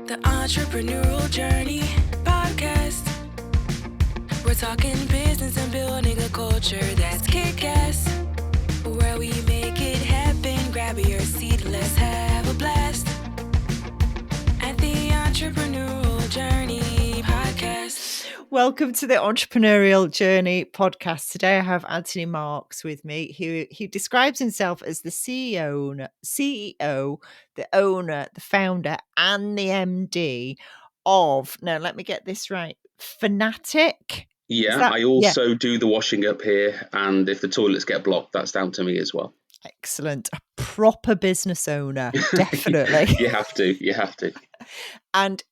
The Entrepreneurial Journey podcast. We're talking business and building a culture that's kick-ass. Where we make it happen, grab your seat, let's have a blast. At the Entrepreneurial Journey podcast. Welcome to the Entrepreneurial Journey podcast. Today I have Anthony Marks with me. He describes himself as the CEO, the owner, the founder, and the MD of, now let me get this right, Fanattik. Yeah, I also do the washing up here, and if the toilets get blocked, that's down to me as well. Excellent. A proper business owner, definitely. You have to. And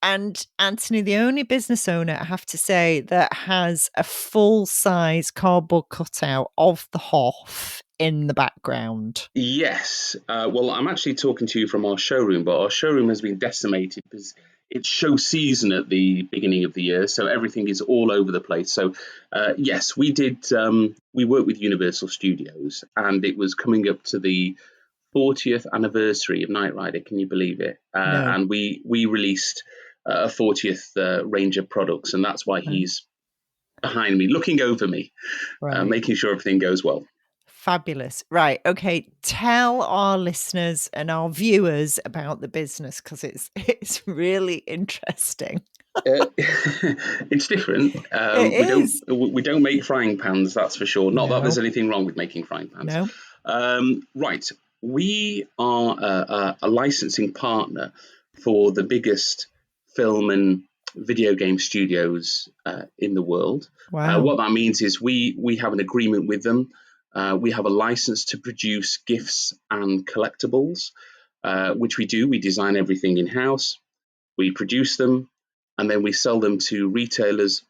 Anthony, the only business owner, I have to say, that has a full-size cardboard cutout of the Hoff in the background. Yes. Well, I'm actually talking to you from our showroom, but our showroom has been decimated because it's show season at the beginning of the year, so everything is all over the place. So, yes, we did. We worked with Universal Studios, and it was coming up to the 40th anniversary of Knight Rider. Can you believe it? No. And we released a 40th range of products, and that's why he's behind me, looking over me, making sure everything goes well. Fabulous. Right. Okay. Tell our listeners and our viewers about the business, because it's really interesting. It's different. We don't make frying pans, that's for sure. Not that there's anything wrong with making frying pans. No. Right. We are a licensing partner for the biggest film and video game studios in the world. Wow. What that means is we have an agreement with them. We have a license to produce gifts and collectibles, which we do. We design everything in-house. We produce them, and then we sell them to retailers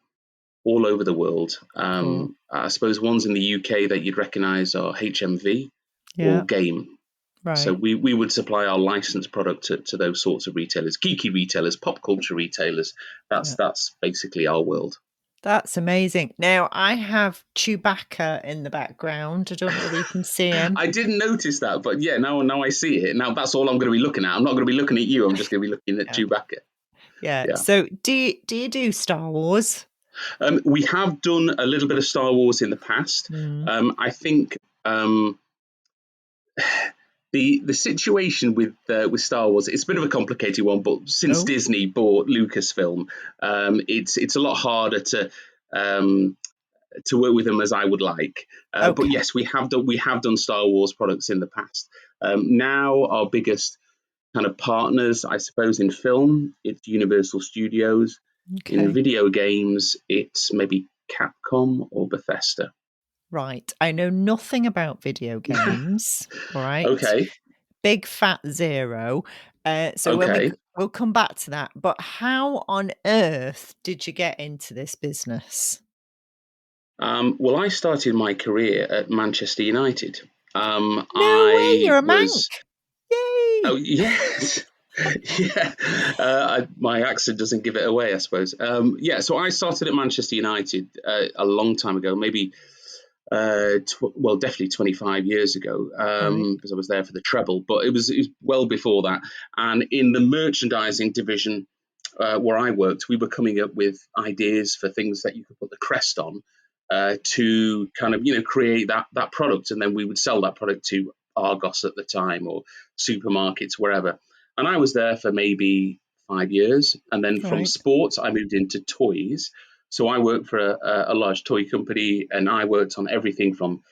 all over the world. Cool. I suppose ones in the UK that you'd recognise are HMV or Game. Right. So we would supply our licensed product to those sorts of retailers, geeky retailers, pop culture retailers. That's basically our world. That's amazing. Now, I have Chewbacca in the background. I don't know whether you can see him. I didn't notice that, but yeah, now I see it. Now that's all I'm going to be looking at. I'm not going to be looking at you. I'm just going to be looking at Chewbacca. Yeah. So do you do Star Wars? We have done a little bit of Star Wars in the past. I think the situation with Star Wars, it's a bit of a complicated one, but since Disney bought Lucasfilm, it's a lot harder to work with them as I would like. But yes, we have done Star Wars products in the past. Now our biggest kind of partners, I suppose, in film, it's Universal Studios. In video games, it's maybe Capcom or Bethesda. Right. I know nothing about video games. All right. Okay. Big fat zero. So we'll come back to that. But how on earth did you get into this business? Well, I started my career at Manchester United. No way, you're a Manc. Yay! Oh, yes. Yeah. My accent doesn't give it away, I suppose. So I started at Manchester United a long time ago, maybe, definitely 25 years ago, because I was there for the treble, but it was well before that. And in the merchandising division where I worked, we were coming up with ideas for things that you could put the crest on to kind of, create that product. And then we would sell that product to Argos at the time or supermarkets, wherever. And I was there for maybe 5 years. And then from sports, I moved into toys. So I worked for a large toy company, and I worked on everything from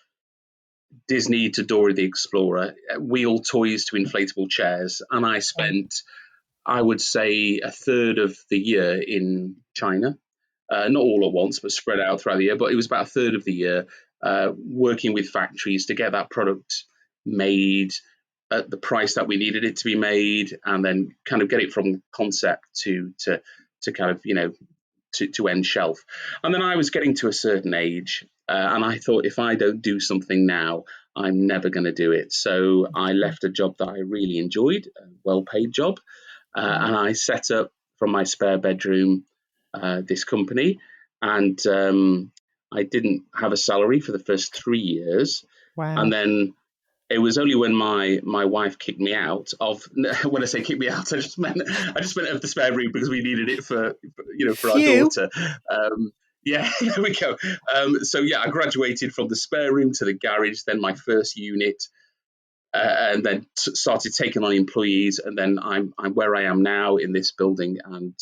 Disney to Dora the Explorer, wheel toys to inflatable chairs. And I spent, I would say, a third of the year in China. Not all at once, but spread out throughout the year. But it was about a third of the year working with factories to get that product made at the price that we needed it to be made, and then kind of get it from concept to kind of, to end shelf. And then I was getting to a certain age, and I thought, if I don't do something now, I'm never going to do it. So I left a job that I really enjoyed, a well-paid job, and I set up from my spare bedroom this company. And I didn't have a salary for the first 3 years. Wow. And then It was only when my wife kicked me out of. When I say kicked me out, I just meant of the spare room because we needed it for our Phew. daughter. Yeah, there we go. So yeah, I graduated from the spare room to the garage, then my first unit, and then started taking on employees, and then I'm where I am now in this building, and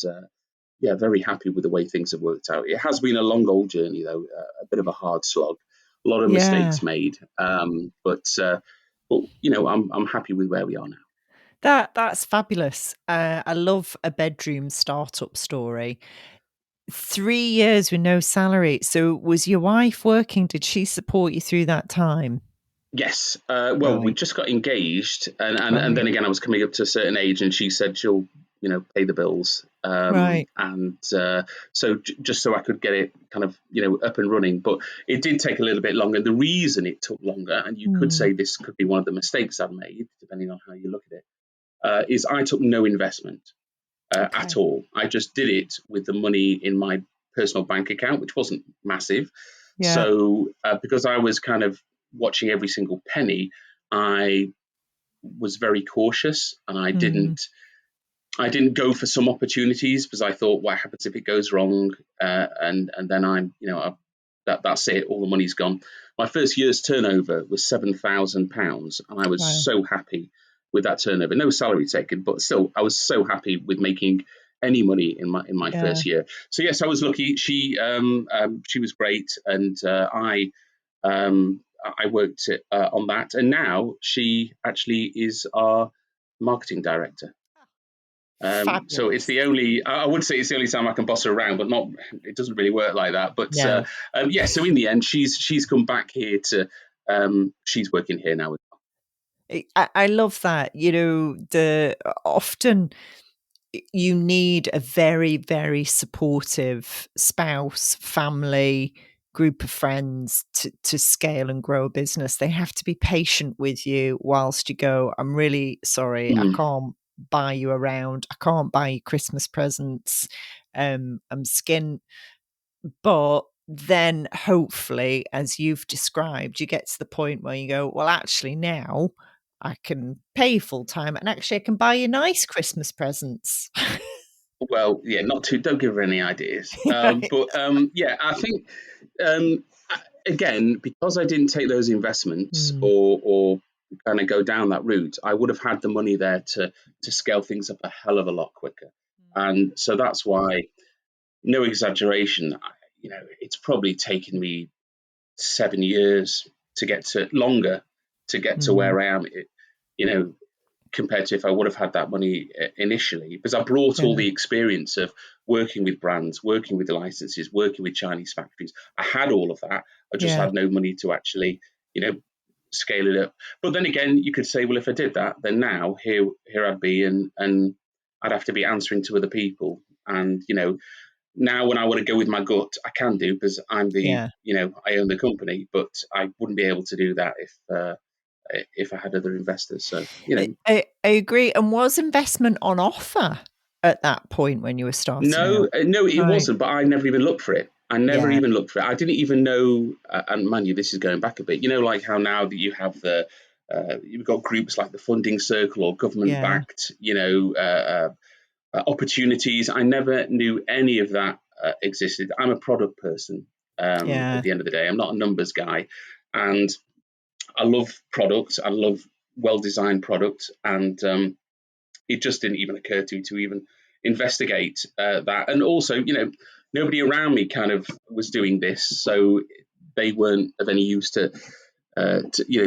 yeah, very happy with the way things have worked out. It has been a long old journey though, a bit of a hard slog, a lot of Yeah. mistakes made, but I'm happy with where we are now. That's fabulous. I love a bedroom startup story. 3 years with no salary. So was your wife working? Did she support you through that time? Yes. Well, we Right. just got engaged, and Right. then again, I was coming up to a certain age, and she said she'll, pay the bills, Right. and so just so I could get it kind of, up and running. But it did take a little bit longer. The reason it took longer, and you could Hmm. say this could be one of the mistakes I've made, depending on how you look at it, is I took no investment at Okay. all. I just did it with the money in my personal bank account, which wasn't massive. Yeah. So because I was kind of watching every single penny, I was very cautious, and Hmm. I didn't go for some opportunities because I thought, what happens if it goes wrong? And then that's it. All the money's gone. My first year's turnover was £7,000, and I was Wow. so happy with that turnover. No salary taken, but still, I was so happy with making any money in my Yeah. first year. So yes, I was lucky. She was great, and I worked on that, and now she actually is our marketing director. So it's Fabulous. the only, I would say it's the only time I can boss her around, but not, it doesn't really work like that. But No. yeah, so in the end, she's come back here she's working here now. I love that. The often you need a very, very supportive spouse, family, group of friends to scale and grow a business. They have to be patient with you whilst you go, I'm really sorry, I Mm. can't buy you around. I can't buy you Christmas presents. I'm skint. But then hopefully, as you've described, you get to the point where you go, well, actually now I can pay full time and actually I can buy you nice Christmas presents. Well, yeah, not too, don't give her any ideas. Right. But yeah, I think, um, again, because I didn't take those investments Mm, or kind of go down that route, I would have had the money there to scale things up a hell of a lot quicker. And so that's why, no exaggeration, it's probably taken me 7 years to get to longer to get to mm, where I am. You know, compared to if I would have had that money initially, because I brought all yeah, the experience of working with brands, working with the licenses, working with Chinese factories. I had all of that. I just yeah, had no money to actually, you know, scale it up. But then again, you could say, well, if I did that, then now here I'd be, and I'd have to be answering to other people. And now when I want to go with my gut, I can do because I'm yeah. I own the company, but I wouldn't be able to do that if I had other investors. So I agree. And was investment on offer at that point when you were starting no, out? no, it Right. wasn't. But I never even looked for it. I never Yeah. even looked for it. I didn't even know. And mind you, this is going back a bit. Like how now that you have you've got groups like the Funding Circle or government Yeah. backed, opportunities. I never knew any of that existed. I'm a product person. At Yeah. the end of the day, I'm not a numbers guy, and I love products. I love well designed products, and it just didn't even occur to me to even investigate that. And also, nobody around me kind of was doing this, so they weren't of any use to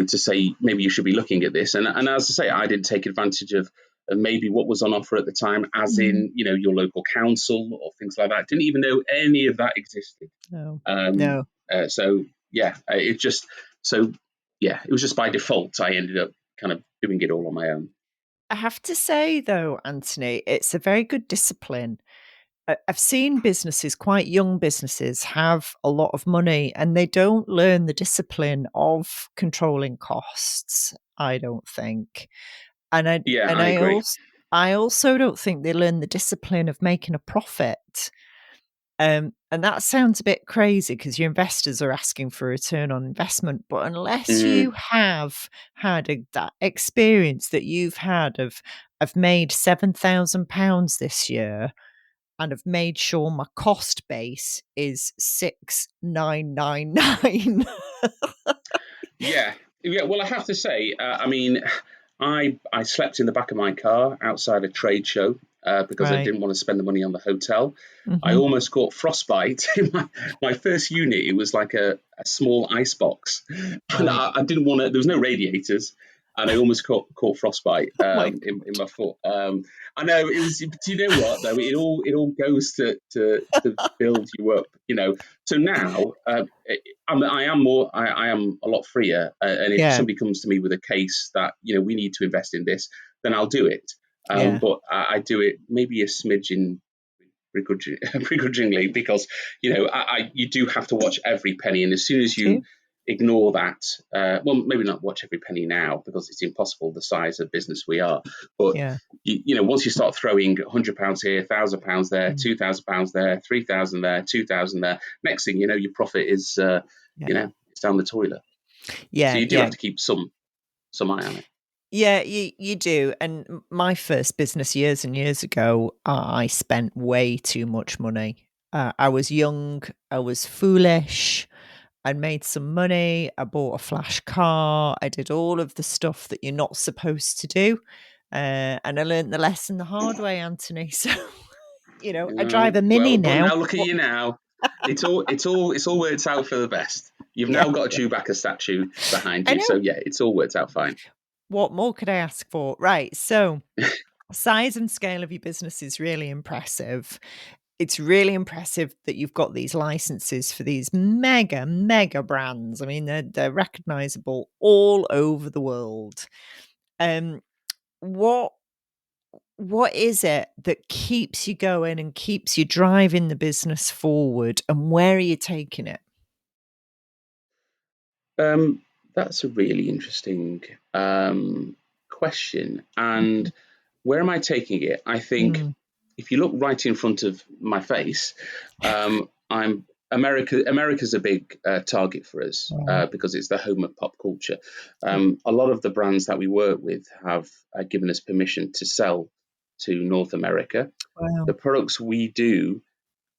say maybe you should be looking at this. And as I say, I didn't take advantage of maybe what was on offer at the time, as Mm. in your local council or things like that. Didn't even know any of that existed. No. Um, No. so yeah, it just so yeah, it was just by default. I ended up kind of doing it all on my own. I have to say, though, Anthony, it's a very good discipline. I've seen businesses, quite young businesses, have a lot of money and they don't learn the discipline of controlling costs, I don't think. And I Yeah, and I I agree. also I also don't think they learn the discipline of making a profit. And that sounds a bit crazy because your investors are asking for a return on investment. But unless you have had that experience that you've had of, I've made £7,000 this year and have made sure my cost base is 6,999. Yeah, yeah. Well, I have to say, I mean, I slept in the back of my car outside a trade show because I Right. didn't want to spend the money on the hotel. I Mm-hmm. almost caught frostbite in my first unit. It was like a small ice box, and Right. I didn't want to. There was no radiators, and I almost caught frostbite Oh my in my foot. I know it was. Do you know what though? It all goes to build you up. You know. So now I am a lot freer, and if Yeah. somebody comes to me with a case that we need to invest in this, then I'll do it. Yeah. But I do it maybe a smidgen begrudgingly because you do have to watch every penny, and as soon as you Do. ignore that, well, maybe not watch every penny now because it's impossible the size of business we are, but Yeah. once you start throwing £100 here, £1,000 there, Mm. £2,000 there, 3,000 there, 2,000 there, next thing you know, your profit is Yeah. it's down the toilet. So Yeah. you do Yeah. have to keep some eye on it. Yeah, you do. And my first business years and years ago, I spent way too much money. I was young, I was foolish, I made some money, I bought a flash car, I did all of the stuff that you're not supposed to do. And I learned the lesson the hard way, Anthony. So, I drive a Mini Well, but now. now look at you now. It's all worked out for the best. You've Yeah, now got a Chewbacca statue behind I you, so know. yeah, it's all worked out fine. What more could I ask for? Right. So, size and scale of your business is really impressive. It's really impressive that you've got these licenses for these mega, mega brands. I mean, they're recognizable all over the world. Um, what what is it that keeps you going and keeps you driving the business forward, and where are you taking it? Um, that's a really interesting question. And Mhm. where am I taking it? I think Mm, if you look right in front of my face, I'm America's a big target for us right. because it's the home of pop culture. A lot of the brands that we work with have given us permission to sell to North America. The Wow. products we do,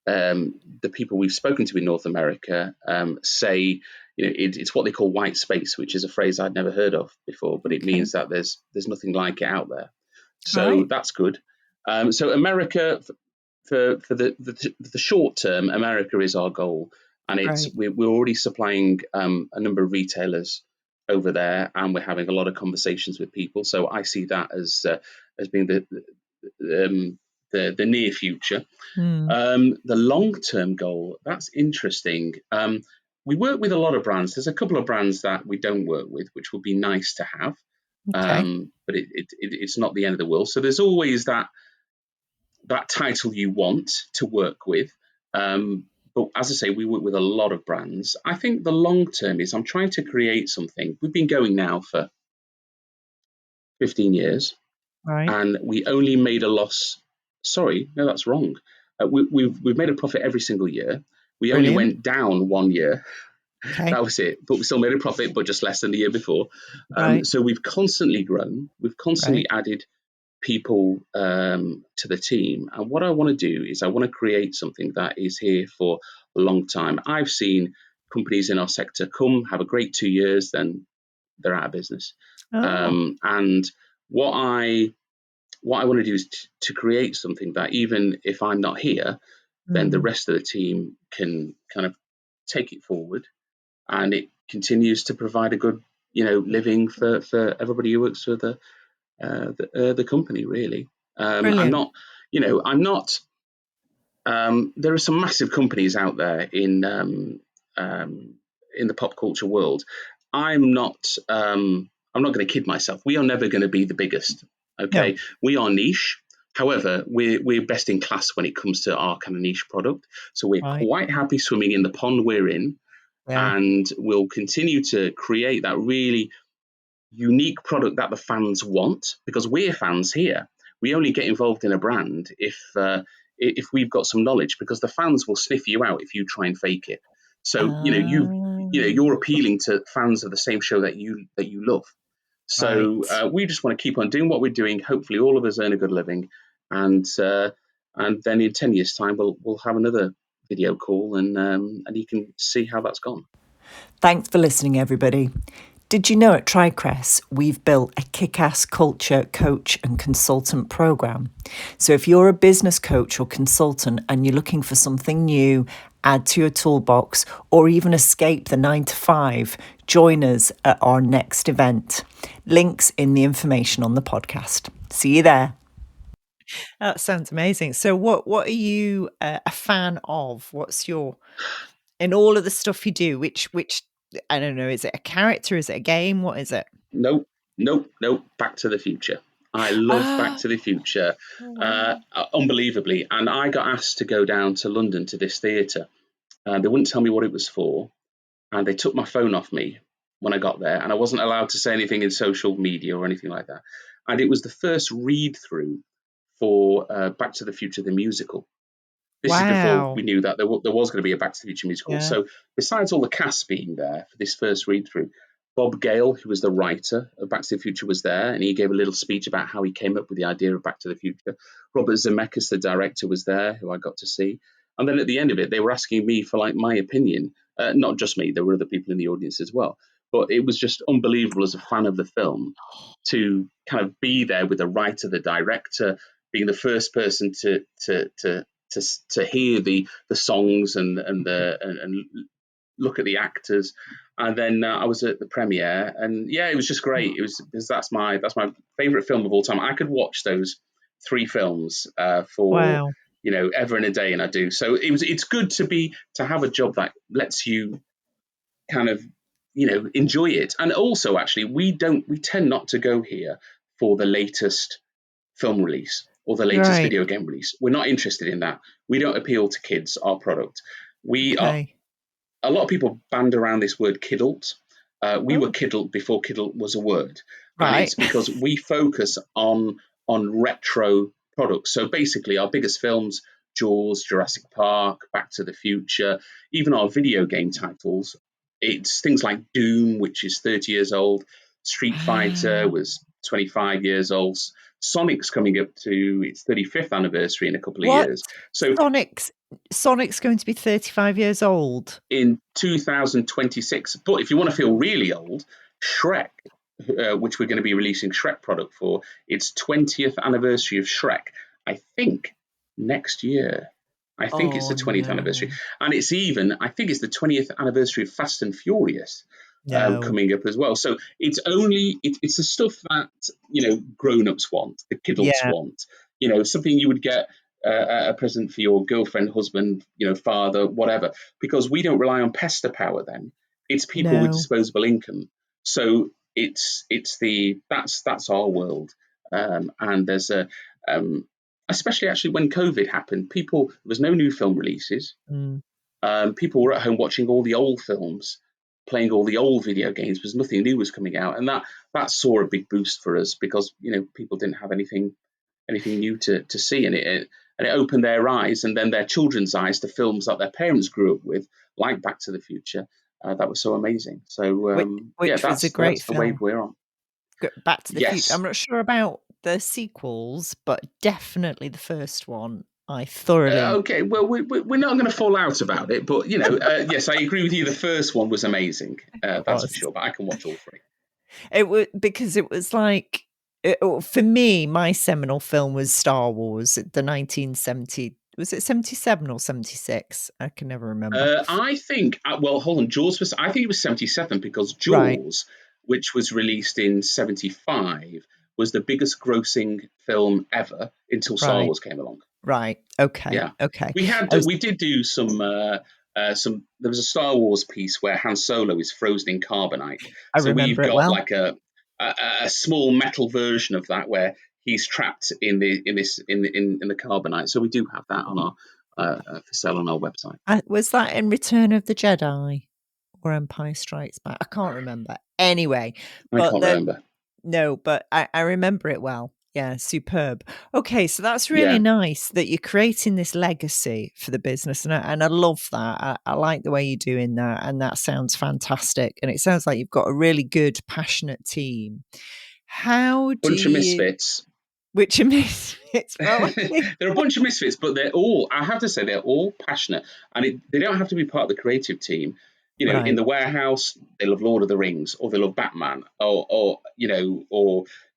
the people we've spoken to in North America say, it's what they call white space, which is a phrase I'd never heard of before, but it Okay. means that there's nothing like it out there. So Right. that's good. So America, for the short term, America is our goal, and Right. we're already supplying a number of retailers over there, and we're having a lot of conversations with people. So I see that as being the near future. Mm, The long term goal, that's interesting. We work with a lot of brands. There's a couple of brands that we don't work with, which would be nice to have, okay. but it's not the end of the world. So there's always that title you want to work with. But as I say, we work with a lot of brands. I think the long term is I'm trying to create something. We've been going now for 15 years, Right. and we only made a loss. Sorry, no, that's wrong. We've made a profit every single year. We only Brilliant. went down one year. Okay. That was it. But we still made a profit, but just less than the year before. Right. So we've constantly grown. We've constantly Right. added people to the team. And what I want to do is I want to create something that is here for a long time. I've seen companies in our sector come, have a great 2 years, then they're out of business. Oh. And what I want to do is to create something that even if I'm not here, then the Mm. rest of the team can kind of take it forward, and it continues to provide a good, living for everybody who works for the company. Really, I'm Brilliant. not, I'm not. There are some massive companies out there in the pop culture world. I'm not. I'm not going to kid myself. We are never going to be the biggest. No. Okay, we are niche. However, we're best in class when it comes to our kind of niche product. So we're Right. quite happy swimming in the pond we're in, Yeah. and we'll continue to create that really unique product that the fans want because we're fans here. We only get involved in a brand if we've got some knowledge, because the fans will sniff you out if you try and fake it. So you're appealing to fans of the same show that you love. So Right. we just want to keep on doing what we're doing. Hopefully, all of us earn a good living, and then in 10 years' time, we'll have another video call, and you can see how that's gone. Thanks for listening, everybody. Did you know at TriCrest we've built a kick-ass culture coach and consultant program? So if you're a business coach or consultant and you're looking for something new, add to your toolbox, or even escape the 9 to 5, join us at our next event. Links in the information on the podcast. See you there. That sounds amazing. So what are you a fan of? What's your, in all of the stuff you do, which I don't know, is it a character? Is it a game? What is it? Nope. Back to the Future. I love Back to the Future, unbelievably. And I got asked to go down to London to this theatre. They wouldn't tell me what it was for, and they took my phone off me when I got there, and I wasn't allowed to say anything in social media or anything like that. And it was the first read through for Back to the Future the musical. This is before we knew that there was going to be a Back to the Future musical. Yeah. So besides all the cast being there for this first read through, Bob Gale, who was the writer of Back to the Future, was there, and he gave a little speech about how he came up with the idea of Back to the Future. Robert Zemeckis, the director, was there, who I got to see. And then at the end of it, they were asking me for my opinion. Not just me, there were other people in the audience as well. But it was just unbelievable as a fan of the film to kind of be there with the writer, the director, being the first person to hear the songs and look at the actors. And then I was at the premiere, and it was just great. It was because that's my favorite film of all time. I could watch those 3 films for ever and a day, and I do. So it's good to have a job that lets you kind of enjoy it. And also, actually, we tend not to go here for the latest film release or the latest video game release. We're not interested in that. We don't appeal to kids, our product. We are. A lot of people band around this word kiddled. We were kiddled before kiddled was a word. And it's because we focus on retro products. So basically our biggest films, Jaws, Jurassic Park, Back to the Future, even our video game titles, it's things like Doom, which is 30 years old, Street Fighter was 25 years old, Sonic's coming up to its 35th anniversary in a couple of years. So Sonic's going to be 35 years old in 2026. But if you want to feel really old, Shrek, which we're going to be releasing Shrek product for, its 20th anniversary of Shrek, I think next year. I think it's the 20th anniversary. And I think it's the 20th anniversary of Fast and Furious coming up as well. So it's the stuff that, grown-ups want, the kidults want, something you would get a present for your girlfriend, husband, father, whatever, because we don't rely on pester power then. It's people with disposable income. So that's our world. And there's especially actually when COVID happened, there was no new film releases. People were at home watching all the old films, playing all the old video games, because nothing new was coming out. And that saw a big boost for us because, people didn't have anything new to see, and it opened their eyes and then their children's eyes to films that their parents grew up with, like Back to the Future. That was so amazing. So which was a great that's the wave we're on. Back to the Future. I'm not sure about the sequels, but definitely the first one. I thoroughly. Okay, well, we're not going to fall out about it, but yes, I agree with you. The first one was amazing. That's for sure. But I can watch all 3. It was because it was like. For me, my seminal film was Star Wars, the 1970. Was it 77 or 76? I can never remember. I think. Well, hold on. Jaws I think it was 77 because Jaws, which was released in 75, was the biggest grossing film ever until Star Wars came along. Right. Okay. Yeah. Okay. We did do some. There was a Star Wars piece where Han Solo is frozen in carbonite. So we've got like a small metal version of that where he's trapped in the carbonite. So we do have that on our for sale on our website. Was that in Return of the Jedi or Empire Strikes Back? I can't remember. Anyway, I can't remember. No, but I remember it well. Yeah, superb. Okay, so that's really Yeah. nice that you're creating this legacy for the business, and I love that. I like the way you're doing that, and that sounds fantastic. And it sounds like you've got a really good, passionate team. How do Bunch of you? misfits. Which are misfits? Well, They're a bunch of misfits, but they're all, I have to say, they're all passionate. And they don't have to be part of the creative team. You know, in right, the warehouse, they love Lord of the Rings, or they love Batman, or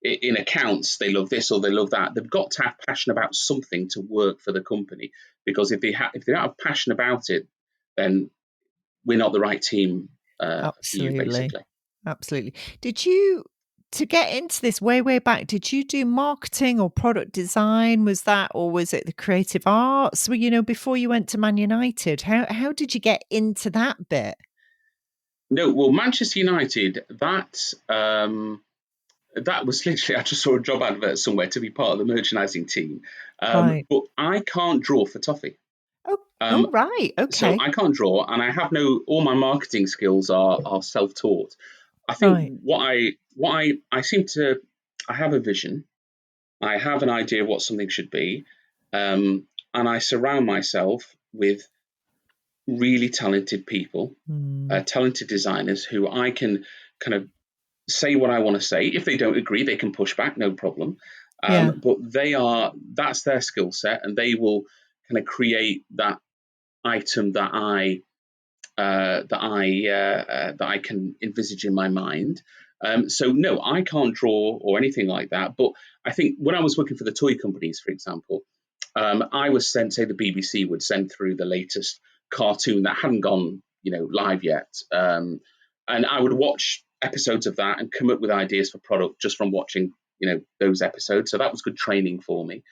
in accounts, they love this or they love that. They've got to have passion about something to work for the company. Because if they don't have passion about it, then we're not the right team for you, absolutely. basically. Absolutely. Did you, to get into this way back, did you do marketing or product design? Was that, or was it the creative arts? Well, before you went to Man United, how did you get into that bit? No, well, Manchester United, that was literally, I just saw a job advert somewhere to be part of the merchandising team. Right. But I can't draw for toffee. Oh, oh, Um, right. so Okay. I can't draw, and I have all my marketing skills are self taught. I think Right. I seem to, I have a vision. I have an idea of what something should be. And I surround myself with really talented people, Mm, talented designers who I can kind of say what I want to say. If they don't agree, they can push back, no problem. yeah. But that's their skill set, and they will kind of create that item that I can envisage in my mind. So no, I can't draw or anything like that. But I think when I was working for the toy companies, for example, I was sent, say, the BBC would send through the latest cartoon that hadn't gone, live yet, and I would watch episodes of that and come up with ideas for product just from watching, those episodes. So that was good training for me.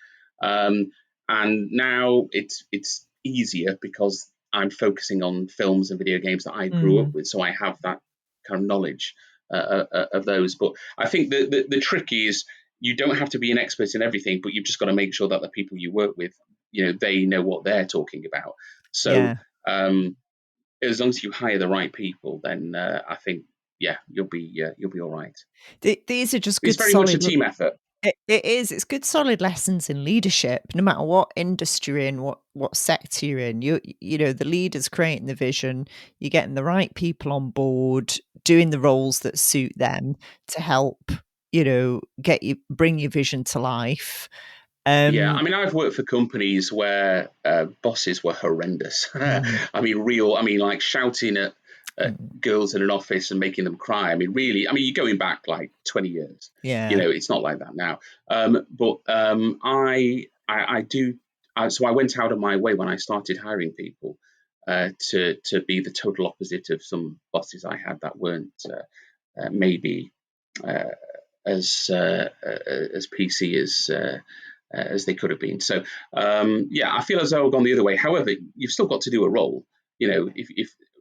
Um, and now it's easier because I'm focusing on films and video games that I grew up Mm, with, so I have that kind of knowledge of those. But I think the trick is you don't have to be an expert in everything, but you've just got to make sure that the people you work with, they know what they're talking about. So yeah. um, as long as you hire the right people, then I think you'll be all right. These are just But it's good, very much a solid. team effort. It is. It's good, solid lessons in leadership, no matter what industry you're in, what sector you're in. The leaders creating the vision. You're getting the right people on board, doing the roles that suit them to help. Bring your vision to life. Yeah, Um, I mean, I've worked for companies where bosses were horrendous. mm, I mean, like shouting at mm, girls in an office and making them cry. I mean, really, I mean, you're going back like 20 years. yeah, It's not like that now. But I do. So I went out of my way when I started hiring people to be the total opposite of some bosses I had that weren't maybe uh, as PC as they could have been. So I feel as though I've gone the other way. However, you've still got to do a role.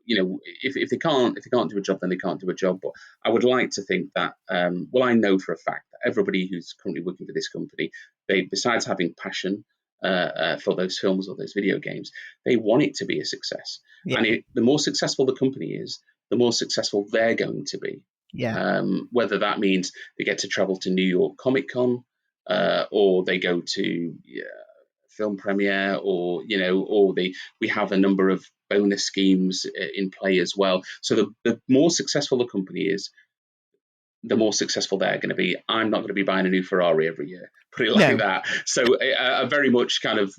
If they can't do a job, then they can't do a job. But I would like to think that I know for a fact that everybody who's currently working for this company, they, besides having passion for those films or those video games, they want it to be a success. yeah, And the more successful the company is, the more successful they're going to be. yeah. Whether that means they get to travel to New York ComicCon, or they go to film premiere, or we have a number of bonus schemes in play as well. So the more successful the company is, the more successful they're going to be. I'm not going to be buying a new Ferrari every year, put it like No, that. So very much kind of,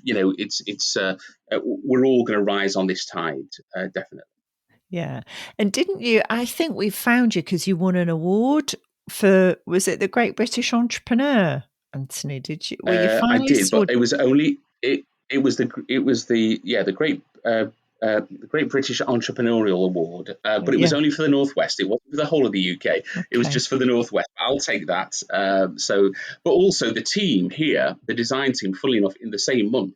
we're all going to rise on this tide, definitely. yeah. And didn't you? I think we found you because you won an award for, was it the Great British Entrepreneur, Anthony? Did you? Were you I did, finalist or? but it was only it. It was the Great British Entrepreneurial Award, but it was Yeah. only for the Northwest. It wasn't for the whole of the UK. It was Okay. just for the Northwest. I'll take that. But also the team here, the design team, fully enough, in the same month,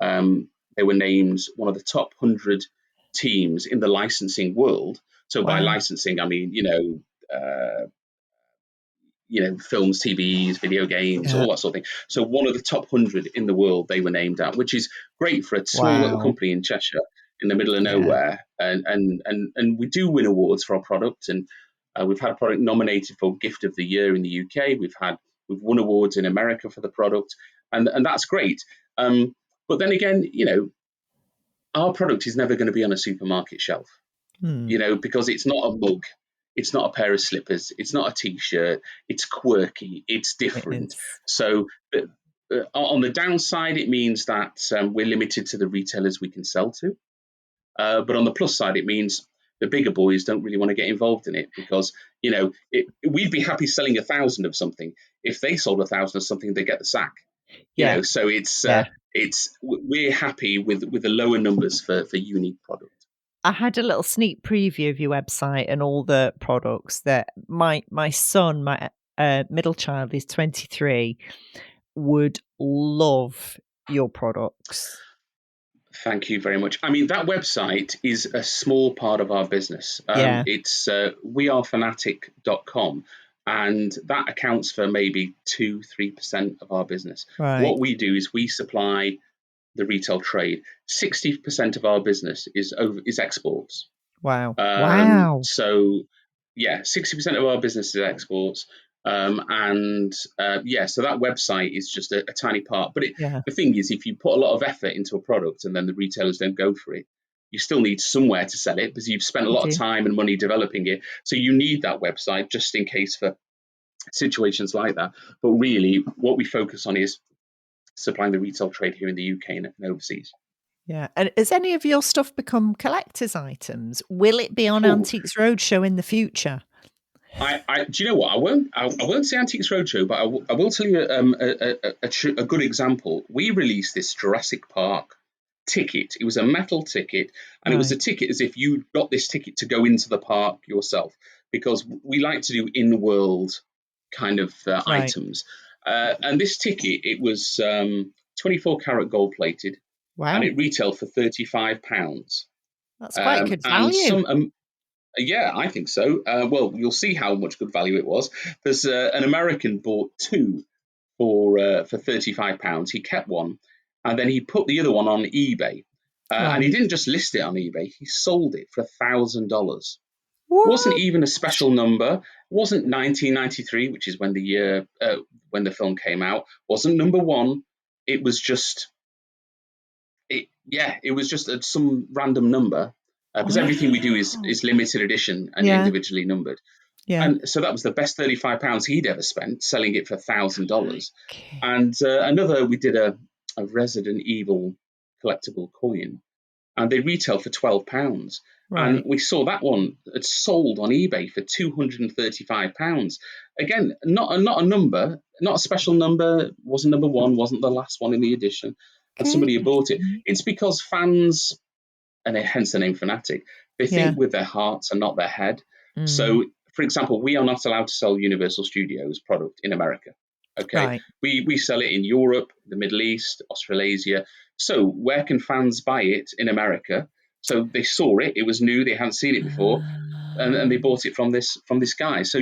they were named one of the top 100 teams in the licensing world. So by Wow. licensing, I mean films, TVs, video games, Yeah. all that sort of thing. So one of the top 100 in the world they were named at, which is great for a small little Wow. company in Cheshire in the middle of Yeah. nowhere. And we do win awards for our product, and we've had a product nominated for Gift of the Year in the UK. We've had We've won awards in America for the product, and that's great. But then again, our product is never going to be on a supermarket shelf, because it's not a mug, it's not a pair of slippers, it's not a t-shirt, it's quirky, it's different. So on the downside, it means that we're limited to the retailers we can sell to. But on the plus side, it means the bigger boys don't really want to get involved in it because, we'd be happy selling 1,000 of something. If they sold 1,000 of something, they get the sack. So we're happy with the lower numbers for unique product. I had a little sneak preview of your website and all the products that my son, my middle child, is 23, would love your products. Thank you very much. I mean, that website is a small part of our business. It's wearefanattik.com, and that accounts for maybe 2-3% of our business. Right. What we do is we supply the retail trade. 60% of our business is exports. Wow. Wow. So, 60% of our business is exports. So that website is just a tiny part. But the thing is, if you put a lot of effort into a product and then the retailers don't go for it, you still need somewhere to sell it because you've spent a lot of time and money developing it. So you need that website just in case for situations like that. But really, what we focus on is supplying the retail trade here in the UK and overseas. Yeah. And has any of your stuff become collector's items? Will it be on Antiques Roadshow in the future? Do you know what? I won't say Antiques Roadshow, but I will tell you a good example. We released this Jurassic Park ticket. It was a metal ticket, and it was a ticket as if you got this ticket to go into the park yourself, because we like to do in-world kind of items. And this ticket, it was 24 karat gold plated. Wow. And it retailed for £35. That's quite good value. Yeah, I think so. Well, you'll see how much good value it was. There's an American bought two for £35. He kept one, and then he put the other one on eBay. And he didn't just list it on eBay; he sold it for $1,000. Wasn't even a special number. Wasn't 1993, which is when the film came out. Wasn't number one. It was just some random number. Because everything we do is limited edition and individually numbered. Yeah. And so that was the best £35 he'd ever spent, selling it for $1,000. And we did a Resident Evil collectible coin, and they retail for £12. Right. And we saw that one had sold on eBay for £235. Again, not a number, not a special number, wasn't number one, wasn't the last one in the edition. And somebody had bought it. It's because fans, and hence the name Fanattik, they think with their hearts and not their head. So, for example, we are not allowed to sell Universal Studios product in America. Okay, right. We sell it in Europe, the Middle East, Australasia. So where can fans buy it in America? So they saw it; it was new; they hadn't seen it before, and they bought it from this guy. So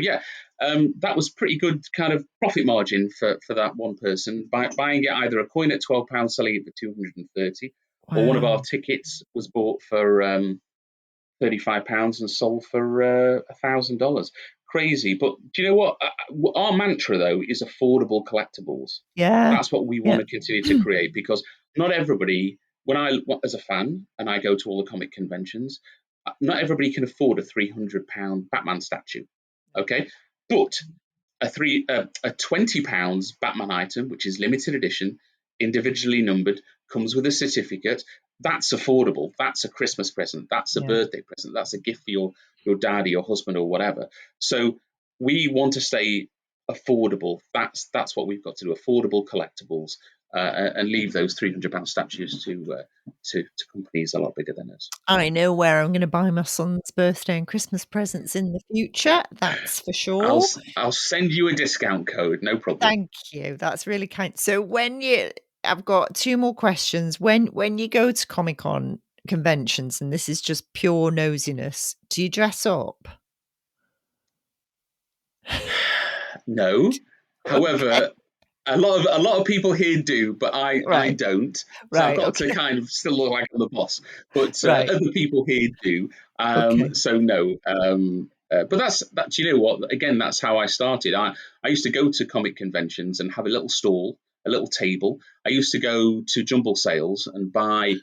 that was pretty good kind of profit margin for that one person buying it, either a coin at £12, selling it for £230. Wow. Or one of our tickets was bought for £35 and sold for $1,000. Crazy. But do you know what? Our mantra, though, is affordable collectibles. Yeah. That's what we want to continue to create, because not everybody, as a fan, and I go to all the comic conventions, not everybody can afford a £300 Batman statue. Okay. But a £20 Batman item, which is limited edition, individually numbered, comes with a certificate, that's affordable. That's a Christmas present. That's a birthday present. That's a gift for your dad or your husband or whatever. So we want to stay affordable. That's what we've got to do. Affordable collectibles, and leave those £300 statues to companies a lot bigger than us. I know where I'm going to buy my son's birthday and Christmas presents in the future. That's for sure. I'll send you a discount code. No problem. Thank you. That's really kind. So I've got two more questions. When you go to ComicCon conventions, and this is just pure nosiness, do you dress up? No. However, a lot of people here do, but I don't. So I've got to kind of still look like I'm the boss. But other people here do. So no. but that's you know what? Again, that's how I started. I used to go to comic conventions and have a little stall, a little table. I used to go to jumble sales and buy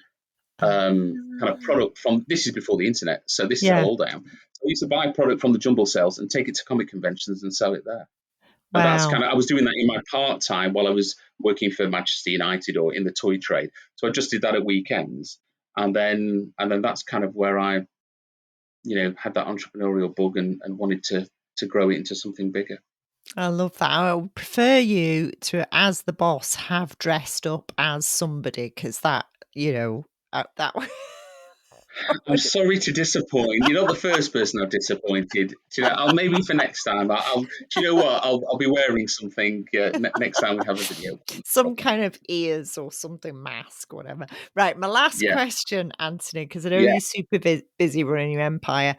kind of product from. This is before the internet, so this is how Yeah. old I am. So I used to buy product from the jumble sales and take it to comic conventions and sell it there. And that's Wow. kind of, I was doing that in my part time while I was working for Manchester United or in the toy trade. So I just did that at weekends, and then that's kind of where I, had that entrepreneurial bug and wanted to grow it into something bigger. I love that. I would prefer you to, as the boss, have dressed up as somebody, because that, that I'm sorry to disappoint. You're not the first person I've disappointed. I'll maybe for next time. I'll. Do you know what? I'll be wearing something next time we have a video. some kind of ears or something, mask, whatever. Right, my last Yeah, question, Anthony, because I know yeah. you're super busy running your empire.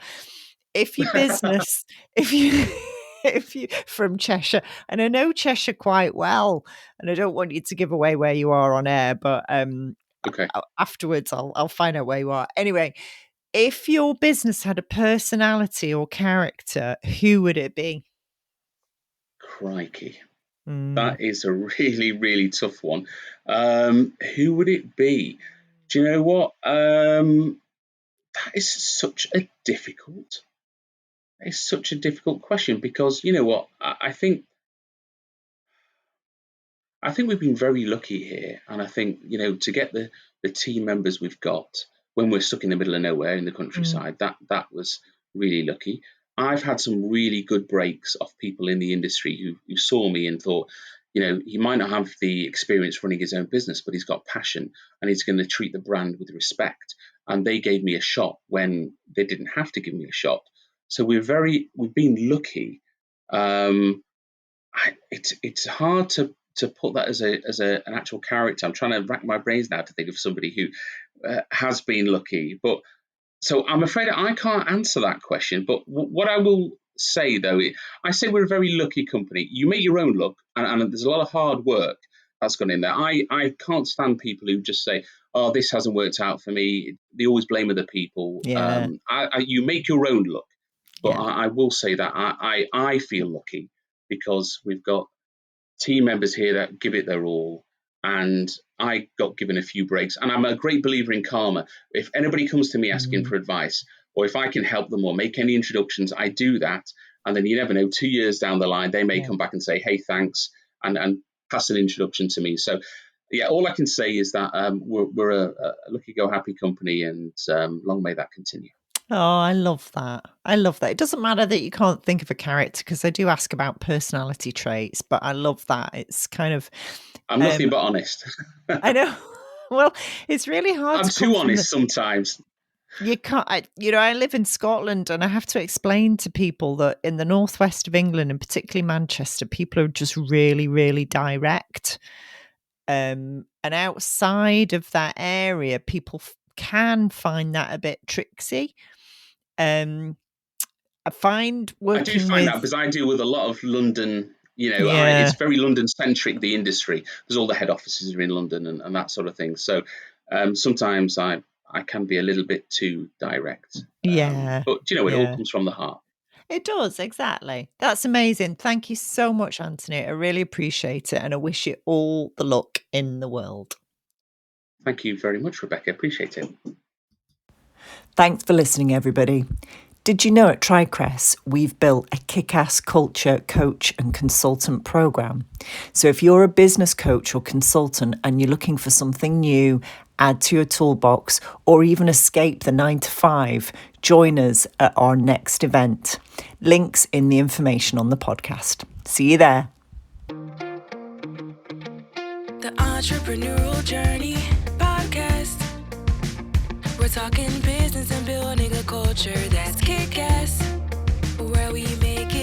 If your business, if you, if you from Cheshire, and I know Cheshire quite well, and I don't want you to give away where you are on air, but Okay. afterwards I'll find out where you are. Anyway, if your business had a personality or character, who would it be? Crikey. Mm. That is a really, really tough one. Who would it be? Do you know what? That is such a difficult. It's such a difficult question because you know what? I think we've been very lucky here, and I think to get the team members we've got when we're stuck in the middle of nowhere in the countryside, that was really lucky. I've had some really good breaks off people in the industry who saw me and thought, he might not have the experience running his own business, but he's got passion and he's going to treat the brand with respect. And they gave me a shot when they didn't have to give me a shot. So we've been lucky. It's hard to put that as an actual character. I'm trying to rack my brains now to think of somebody who has been lucky, but so I'm afraid I can't answer that question. But what I will say though, I say we're a very lucky company. You make your own luck, and there's a lot of hard work that's gone in there. I can't stand people who just say, "Oh, this hasn't worked out for me." They always blame other people. Yeah. You make your own luck, but Yeah. I will say that I feel lucky because we've got team members here that give it their all, and I got given a few breaks. And I'm a great believer in karma. If anybody comes to me asking for advice, or if I can help them or make any introductions, I do that. And then you never know, 2 years down the line, they may come back and say, "Hey, thanks," and pass an introduction to me. So yeah, all I can say is that we're a lucky go happy company, and long may that continue. Oh, I love that. I love that. It doesn't matter that you can't think of a character, because I do ask about personality traits, but I love that. It's kind of, I'm nothing but honest. I know. Well, it's really hard I'm to come too from honest sometimes. you can't, I live in Scotland, and I have to explain to people that in the northwest of England, and particularly Manchester, people are just really, really direct. And outside of that area, people can find that a bit tricksy. I find I do working find that with, because I deal with a lot of London, yeah, it's very London centric, the industry, because all the head offices are in London and that sort of thing. So sometimes I can be a little bit too direct. yeah, But it all yeah. comes from the heart. It does, exactly. That's amazing. Thank you so much, Anthony. I really appreciate it, and I wish you all the luck in the world. Thank you very much, Rebecca. Appreciate it. Thanks for listening, everybody. Did you know at TriCrest we've built a kick-ass culture coach and consultant program? So if you're a business coach or consultant and you're looking for something new, add to your toolbox, or even escape the 9 to 5, join us at our next event. Links in the information on the podcast. See you there. The Entrepreneurial Journey podcast. We're talking business and building a culture that's kick-ass, where we make it